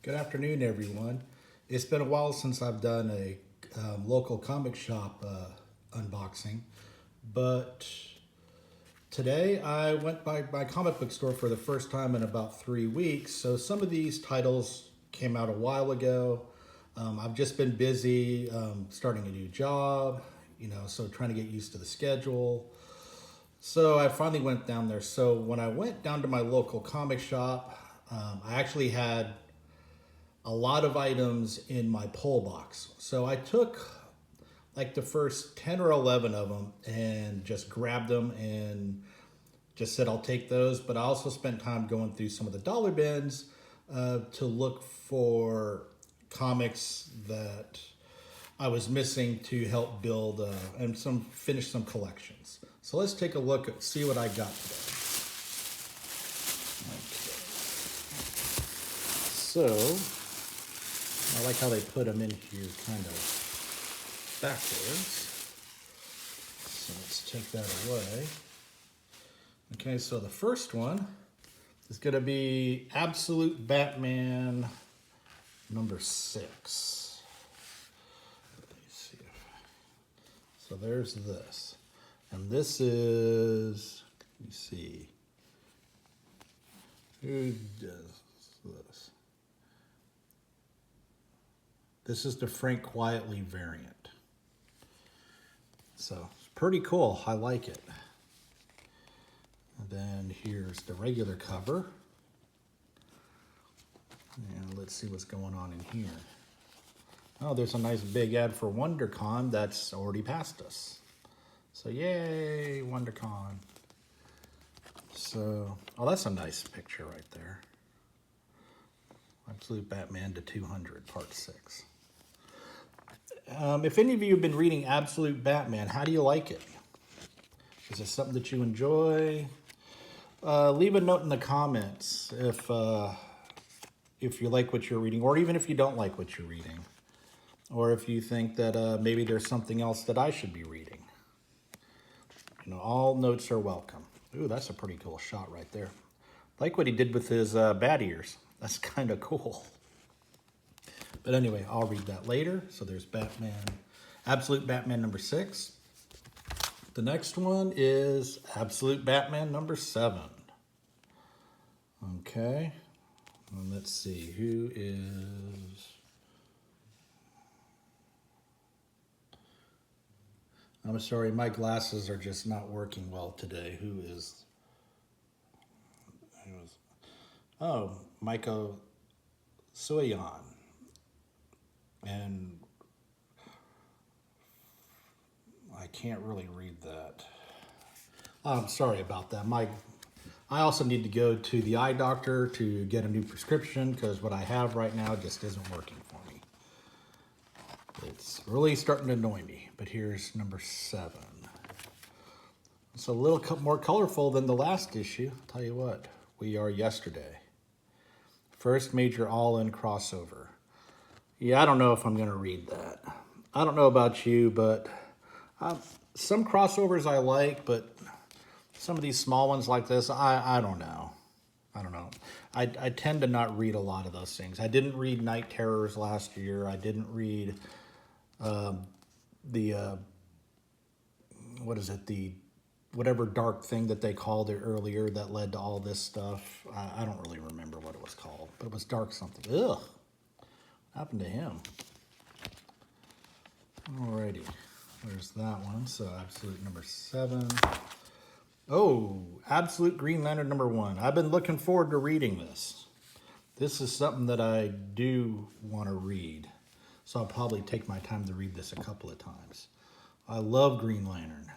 Good afternoon, everyone. It's been a while since I've done a local comic shop unboxing, but today I went by my comic book store for the first time in about 3 weeks. So some of these titles came out a while ago. I've just been busy starting a new job, so trying to get used to the schedule. So I finally went down there. So when I went down to my local comic shop, I actually had a lot of items in my pull box. So I took like the first 10 or 11 of them and just grabbed them and just said I'll take those. But I also spent time going through some of the dollar bins to look for comics that I was missing to help build and finish some collections. So let's take a look and see what I got today. Okay. So I like how they put them in here kind of backwards. So let's take that away. Okay, so the first one is going to be Absolute Batman number 6. Let me see. So there's this. And this is, let me see. Who does this? This is the Frank Quietly variant. So it's pretty cool. I like it. And then here's the regular cover. And let's see what's going on in here. Oh, there's a nice big ad for WonderCon that's already passed us. So yay, WonderCon. So, oh, that's a nice picture right there. Absolute Batman to 200, part 6. If any of you have been reading Absolute Batman, how do you like it? Is it something that you enjoy? Leave a note in the comments if you like what you're reading, or even if you don't like what you're reading, or if you think that maybe there's something else that I should be reading. All notes are welcome. Ooh, that's a pretty cool shot right there. Like what he did with his bat ears. That's kind of cool. But anyway, I'll read that later. So there's Batman, Absolute Batman number 6. The next one is Absolute Batman number 7. Okay. And let's see, who is... I'm sorry, my glasses are just not working well today. Who is... Oh, Michael Soyan. And I can't really read that. I'm sorry about that. I also need to go to the eye doctor to get a new prescription because what I have right now just isn't working for me. It's really starting to annoy me. But here's number 7. It's a little more colorful than the last issue. I'll tell you what, We Are Yesterday. First major all-in crossover. Yeah, I don't know if I'm going to read that. I don't know about you, but some crossovers I like, but some of these small ones like this, I don't know. I don't know. I tend to not read a lot of those things. I didn't read Night Terrors last year. I didn't read whatever dark thing that they called it earlier that led to all this stuff. I don't really remember what it was called, but it was dark something. Ugh. What happened to him? Alrighty. There's that one. So Absolute number 7. Oh, Absolute Green Lantern number 1. I've been looking forward to reading this. This is something that I do want to read. So I'll probably take my time to read this a couple of times. I love Green Lantern.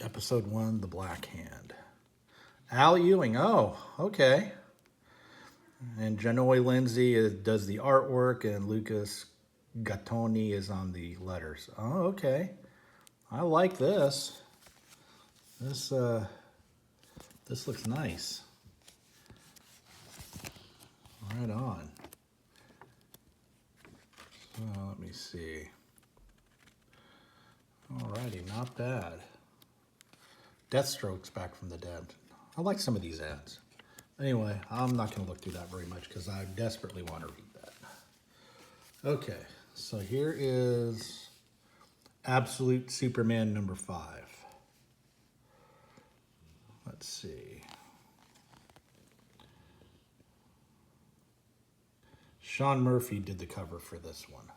Episode 1, The Black Hand. Al Ewing. Oh, okay. And Janoy Lindsay does the artwork, and Lucas Gattoni is on the letters. Oh, okay. I like this. This looks nice. Right on. So let me see. Alrighty, not bad. Deathstroke's back from the dead. I like some of these ads. Anyway, I'm not going to look through that very much because I desperately want to read that. Okay, so here is Absolute Superman number 5. Let's see. Sean Murphy did the cover for this one.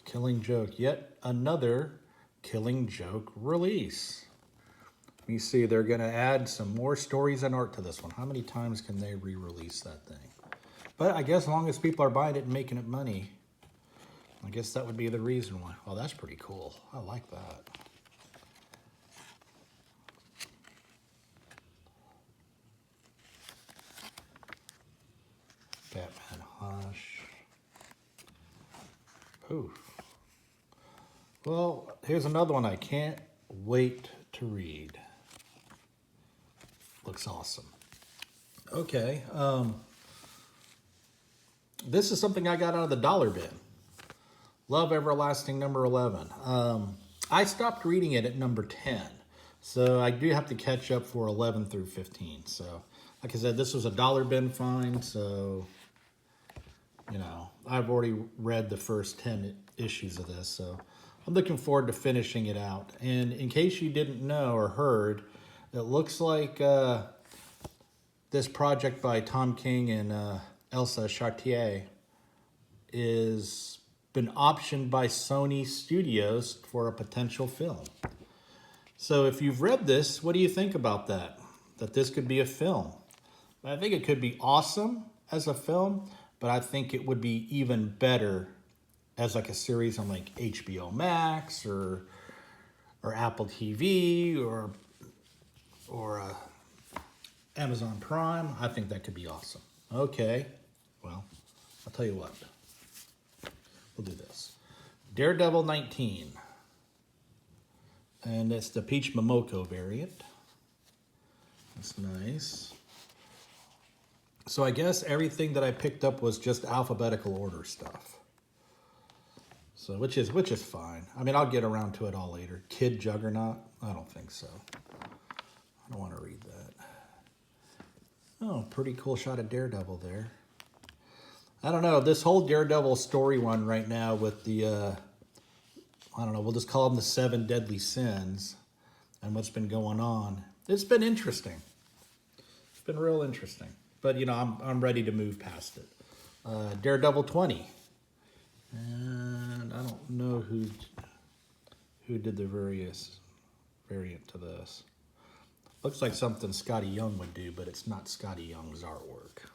Killing Joke, yet another Killing Joke release. Let me see, they're going to add some more stories and art to this one. How many times can they re-release that thing? But I guess as long as people are buying it and making it money, I guess that would be the reason why. Oh, that's pretty cool. I like that. Batman Hush. Oof. Well, here's another one I can't wait to read. Looks awesome. Okay. This is something I got out of the dollar bin. Love Everlasting number 11. I stopped reading it at number 10. So I do have to catch up for 11 through 15. So, like I said, this was a dollar bin find. So, you know, I've already read the first 10 issues of this. So I'm looking forward to finishing it out. And in case you didn't know or heard, it looks like this project by Tom King and Elsa Chartier is been optioned by Sony Studios for a potential film. So if you've read this, what do you think about that? That this could be a film? I think it could be awesome as a film, but I think it would be even better as like a series on like HBO Max or Apple TV or Amazon Prime. I think that could be awesome. Okay, well, I'll tell you what. We'll do this. Daredevil 19. And it's the Peach Momoko variant. That's nice. So I guess everything that I picked up was just alphabetical order stuff. So which is fine. I mean, I'll get around to it all later. Kid Juggernaut? I don't think so. I don't want to read that. Oh, pretty cool shot of Daredevil there. I don't know, this whole Daredevil story one right now with the, I don't know, we'll just call them the 7 deadly sins and what's been going on. It's been interesting. It's been real interesting. But, you know, I'm ready to move past it. Daredevil 20. And I don't know who did the variant to this. Looks like something Scotty Young would do, but it's not Scotty Young's artwork.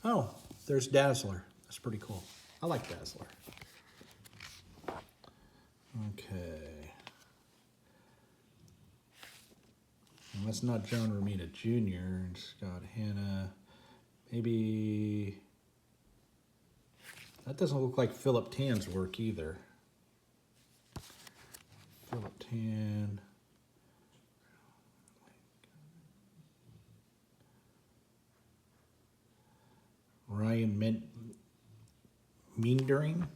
Oh, there's Dazzler. That's pretty cool. I like Dazzler. Okay. And that's not John Romita Jr. and Scott Hanna. Maybe... That doesn't look like Philip Tan's work either. Philip Tan... Ryan Meendering?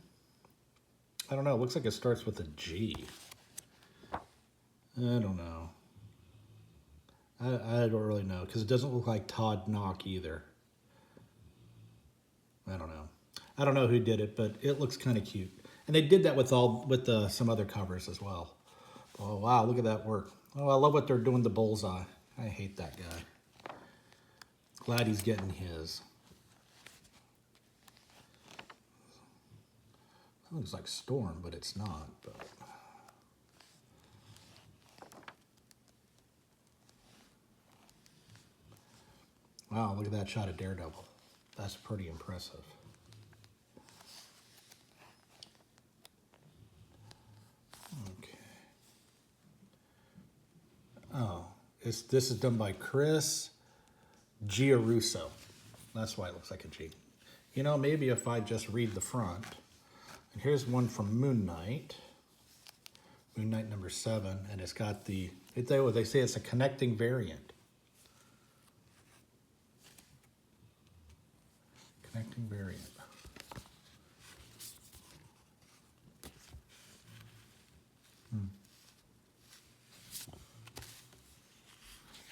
I don't know. It looks like it starts with a G. I don't know. I don't really know because it doesn't look like Todd Knock either. I don't know. I don't know who did it, but it looks kind of cute. And they did that with some other covers as well. Oh wow, look at that work. Oh, I love what they're doing to Bullseye. I hate that guy. Glad he's getting his. It looks like Storm, but it's not. But wow, look at that shot of Daredevil. That's pretty impressive. Okay. Oh, this is done by Chris Giarusso. That's why it looks like a G. You know, maybe if I just read the front. And here's one from Moon Knight. Moon Knight number 7, and it's got the, they say it's a connecting variant. Connecting variant.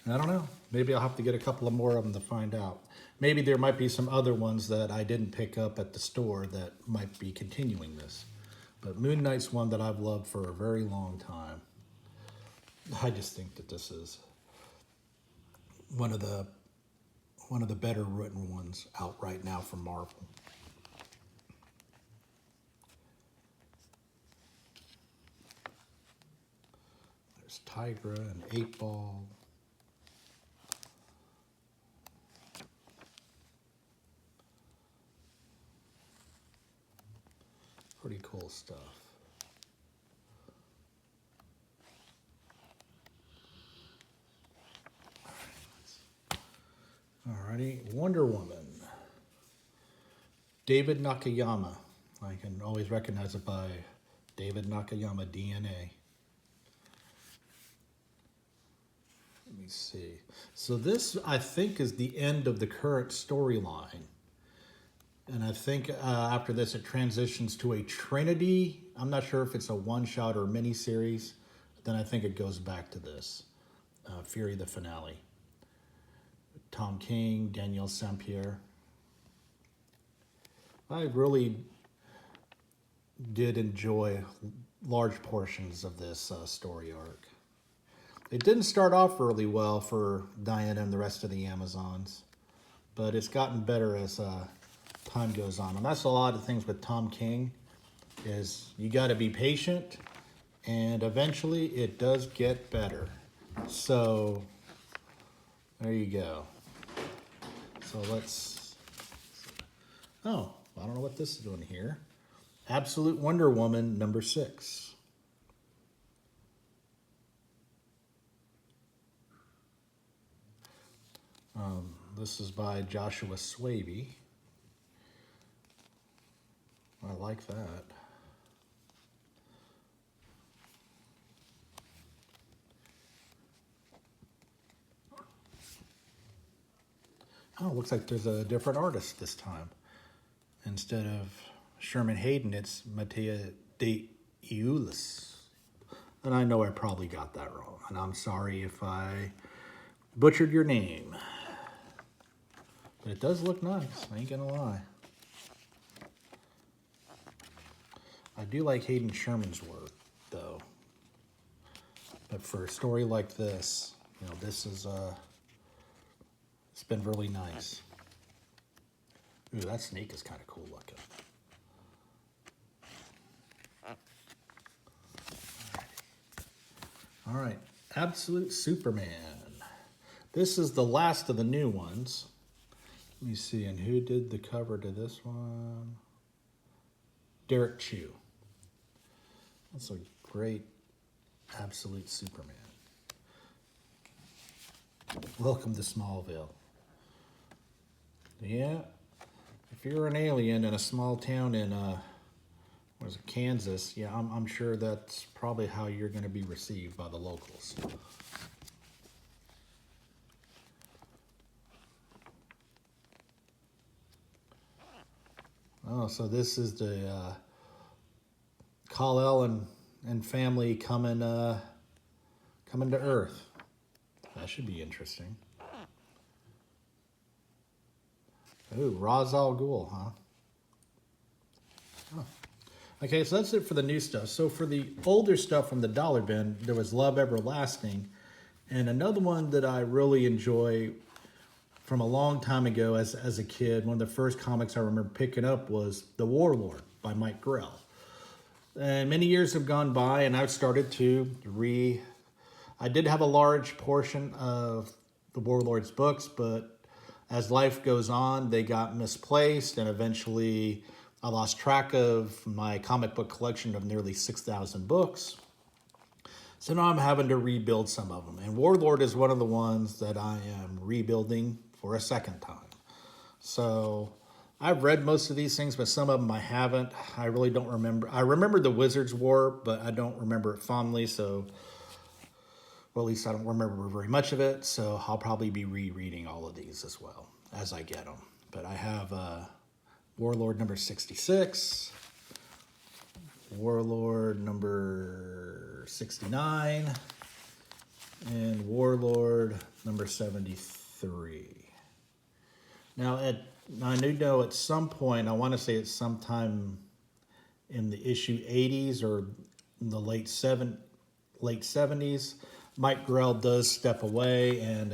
I don't know. Maybe I'll have to get a couple of more of them to find out. Maybe there might be some other ones that I didn't pick up at the store that might be continuing this. But Moon Knight's one that I've loved for a very long time. I just think that this is one of the better written ones out right now from Marvel. There's Tigra and 8-Ball. Pretty cool stuff. Alrighty, Wonder Woman. David Nakayama. I can always recognize it by David Nakayama DNA. Let me see. So this, I think, is the end of the current storyline. And I think after this, it transitions to a Trinity. I'm not sure if it's a one-shot or a mini-series. Then I think it goes back to this. Fury the finale. Tom King, Danielle St. Pierre. I really did enjoy large portions of this story arc. It didn't start off really well for Diana and the rest of the Amazons, but it's gotten better as time goes on. And that's a lot of things with Tom King, is you got to be patient, and eventually it does get better. So there you go. So let's, oh, I don't know what this is doing here. Absolute Wonder Woman number 6. This is by Joshua Swaby. I like that. Oh, it looks like there's a different artist this time. Instead of Sherman Hayden, it's Mattea de Iulis. And I know I probably got that wrong, and I'm sorry if I butchered your name. But it does look nice, I ain't gonna lie. I do like Hayden Sherman's work, though. But for a story like this, you know, this is, it's been really nice. Ooh, that snake is kind of cool looking. All right, Absolute Superman. This is the last of the new ones. Let me see, and who did the cover to this one? Derek Chu. That's a great Absolute Superman. Welcome to Smallville. Yeah, if you're an alien in a small town in what is it, Kansas, yeah, I'm sure that's probably how you're going to be received by the locals. Oh, so this is the Kal-El and family coming to Earth. That should be interesting. Ooh, Ra's al Ghul, huh? Oh. Okay, so that's it for the new stuff. So for the older stuff from the dollar bin, there was Love Everlasting. And another one that I really enjoy from a long time ago as a kid, one of the first comics I remember picking up was The Warlord by Mike Grell. And many years have gone by, and I've started to I did have a large portion of the Warlord's books, but as life goes on, they got misplaced, and eventually I lost track of my comic book collection of nearly 6,000 books. So now I'm having to rebuild some of them. And Warlord is one of the ones that I am rebuilding for a second time. So I've read most of these things, but some of them I haven't. I really don't remember. I remember the Wizards War, but I don't remember it fondly. So, well, at least I don't remember very much of it. So I'll probably be rereading all of these as well as I get them. But I have Warlord number 66, Warlord number 69, and Warlord number 73. Now, I do know at some point, I want to say it's sometime in the issue 80s or in the late 70s, Mike Grell does step away, and